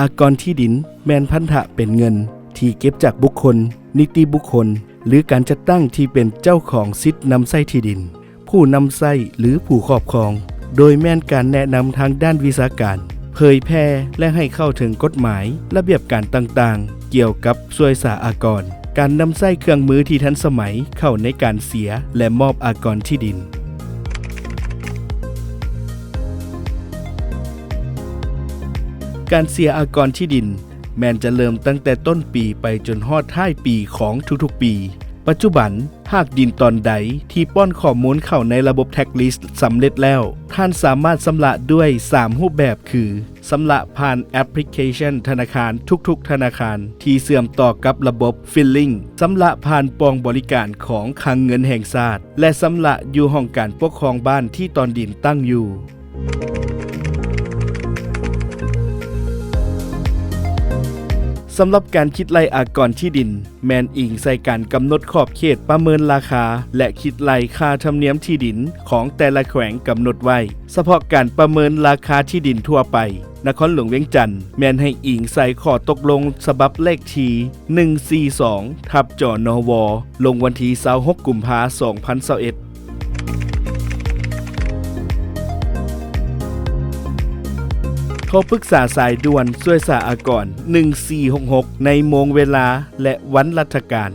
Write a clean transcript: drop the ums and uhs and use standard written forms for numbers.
ากรที่ดินแม่นพันธะเป็นเงินที่เก็บจากบุคคลนิติบุคคลหรือการจัดตั้งที่เป็นเจ้าของสิทธิ์นำไส้ที่ดินผู้นำไส้หรือผู้ครอบครองโดยแม่นการแนะนำทางด้านวิชาการเผยแพร่และให้เข้าถึงกฎหมายระเบียบการต่างๆเกี่ยวกับช่วยสาอากรการนำไส้เครื่องมือที่ทันสมัยเข้าในการเสียและมอบอากรที่ดินการเสียอากรที่ดินแม้นจะเริ่มตั้งแต่ต้นปีไปจนฮอดท้ายปีของทุกๆปีปัจจุบันหากดินตอนใดที่ป้อนข้อมูลเข้าในระบบแท็กลิสต์สำเร็จแล้วท่านสามารถชำระด้วย3รูปแบบคือชำระผ่านแอปพลิเคชันธนาคารทุกๆธนาคารที่เชื่อมต่อกับระบบ Filling ชำระผ่านปองบริการของคลังเงินแห่งชาติและชำระอยู่ห้องการปกครองบ้านที่ตอนดินตั้งอยู่สำหรับการคิดไล่อากรที่ดินแมนอิงใส่การกำหนดขอบเขตประเมินราคาและคิดไล่ค่าธรรมเนียมที่ดินของแต่ละแขวงกำหนดไว้เฉพาะการประเมินราคาที่ดินทั่วไปนครหลวงเวียงจันทน์แมนให้อิงใส่ข้อตกลงฉบับเลขที่142/จนวลงวันที่26กุมภาพันธ์2021โทรปรึกษาสายด่วนช่วยสาอากร1466ในโมงเวลาและวันราชการ